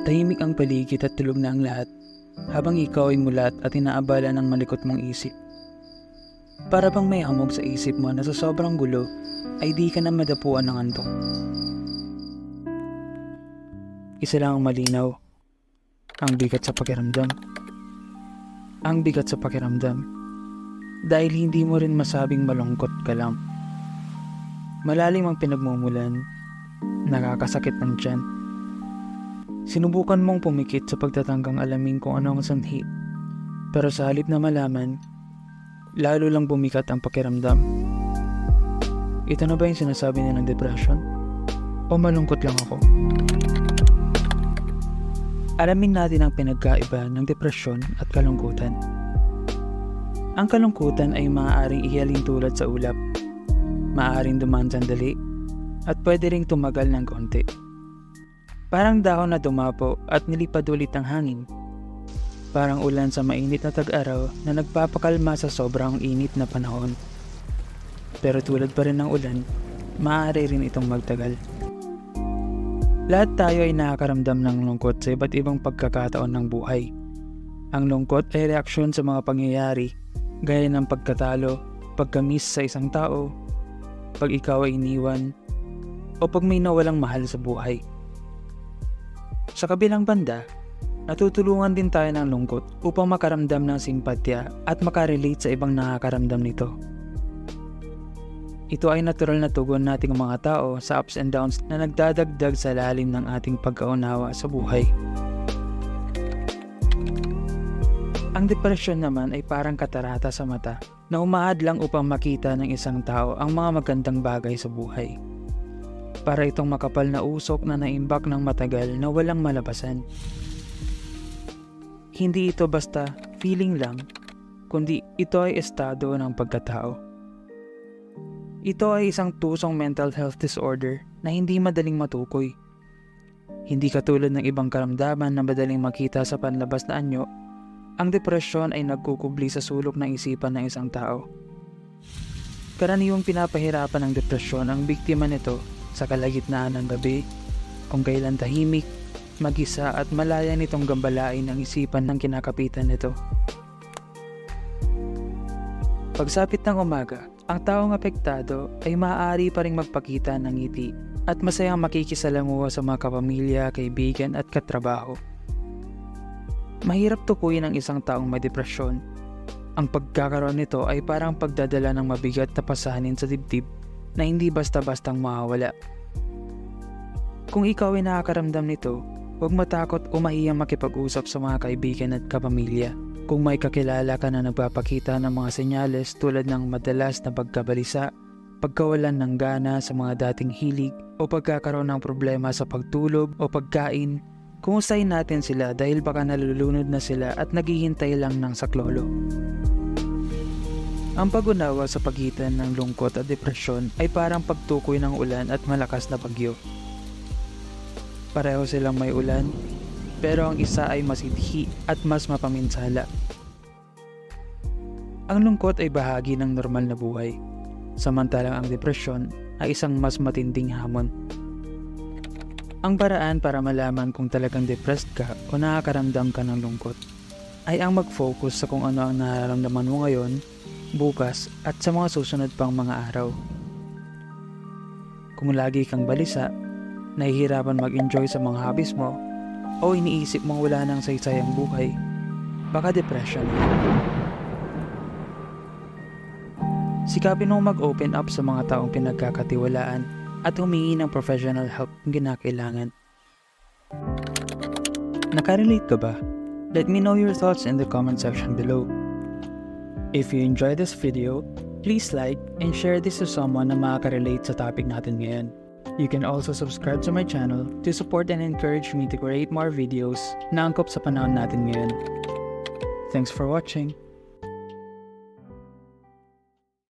Tahimik ang paligid at tulog na ang lahat, habang ikaw ay mulat at inaabala ng malikot mong isip. Para bang may hamog sa isip mo na sa sobrang gulo ay di ka na madapuan ng antok. Isa lang ang malinaw, ang bigat sa pakiramdam. Ang bigat sa pakiramdam, dahil hindi mo rin masabing malungkot ka lang. Malalim ang pinagmumulan, nakakasakit ng tiyan. Sinubukan mong pumikit sa pagtatanggang alamin kung ano ang sanhi, pero sa halip na malaman, lalo lang bumikat ang pakiramdam. Ito na ba yung sinasabi nilang depression? O malungkot lang ako? Alamin natin ang pinagkaiba ng depresyon at kalungkutan. Ang kalungkutan ay maaaring ihalin tulad sa ulap, maaaring dumaan sandali, at pwede ring tumagal ng konti. Parang dahon na dumapo at nilipad ulit ang hangin. Parang ulan sa mainit na tag-araw na nagpapakalma sa sobrang init na panahon. Pero tulad pa rin ng ulan, maaari rin itong magtagal. Lahat tayo ay nakakaramdam ng lungkot sa iba't ibang pagkakataon ng buhay. Ang lungkot ay reaksyon sa mga pangyayari, gaya ng pagkatalo, pagka-miss sa isang tao, pag ikaw ay iniwan, o pag may nawalang mahal sa buhay. Sa kabilang banda, natutulungan din tayo ng lungkot upang makaramdam ng simpatya at makarelate sa ibang nakakaramdam nito. Ito ay natural na tugon nating mga tao sa ups and downs na nagdadagdag sa lalim ng ating pagkaunawa sa buhay. Ang depresyon naman ay parang katarata sa mata na umaad lang upang makita ng isang tao ang mga magandang bagay sa buhay. Para itong makapal na usok na naimbak ng matagal na walang malabasan. Hindi ito basta feeling lang, kundi ito ay estado ng pagkatao. Ito ay isang tusong mental health disorder na hindi madaling matukoy. Hindi katulad ng ibang karamdaman na madaling makita sa panlabas na anyo, ang depresyon ay nagkukubli sa sulok ng isipan ng isang tao. Karaniwang pinapahirapan ng depresyon ang biktima nito sa kalagitnaan ng gabi, kung kailan tahimik, mag-isa at malaya nitong gambalain ang isipan ng kinakapitan nito. Pagsapit ng umaga, ang taong apektado ay maaari pa ring magpakita ng ngiti at masayang makikisalamuha sa mga kapamilya, kaibigan at katrabaho. Mahirap tukuyin ang isang taong may depresyon. Ang pagkakaroon nito ay parang pagdadala ng mabigat na pasanin sa dibdib na hindi basta-bastang mawawala. Kung ikaw ay nakakaramdam nito, huwag matakot o mahiyang makipag-usap sa mga kaibigan at kapamilya. Kung may kakilala ka na nagpapakita ng mga senyales tulad ng madalas na pagkabalisa, pagkawalan ng gana sa mga dating hilig, o pagkakaroon ng problema sa pagtulog o pagkain, kumustahin natin sila dahil baka nalulunod na sila at naghihintay lang ng saklolo. Ang pag-unawa sa pagitan ng lungkot at depresyon ay parang pagtukoy ng ulan at malakas na bagyo. Pareho silang may ulan, pero ang isa ay mas idhi at mas mapaminsala. Ang lungkot ay bahagi ng normal na buhay, samantalang ang depresyon ay isang mas matinding hamon. Ang paraan para malaman kung talagang depressed ka o nakakaramdam ka ng lungkot ay ang mag-focus sa kung ano ang nararamdaman mo ngayon, bukas at sa mga susunod pang mga araw. Kung lagi kang balisa, nahihirapan mag-enjoy sa mga hobbies mo, o iniisip mong wala nang saysay ang buhay, baka depression. Sikapin mong mag-open up sa mga taong pinagkakatiwalaan at humingi ng professional help kung kinakailangan. Nakarelate ka ba? Let me know your thoughts in the comment section below. If you enjoyed this video, please like and share this to someone na makaka-relate sa topic natin ngayon. You can also subscribe to my channel to support and encourage me to create more videos na angkop sa panahon natin ngayon. Thanks for watching!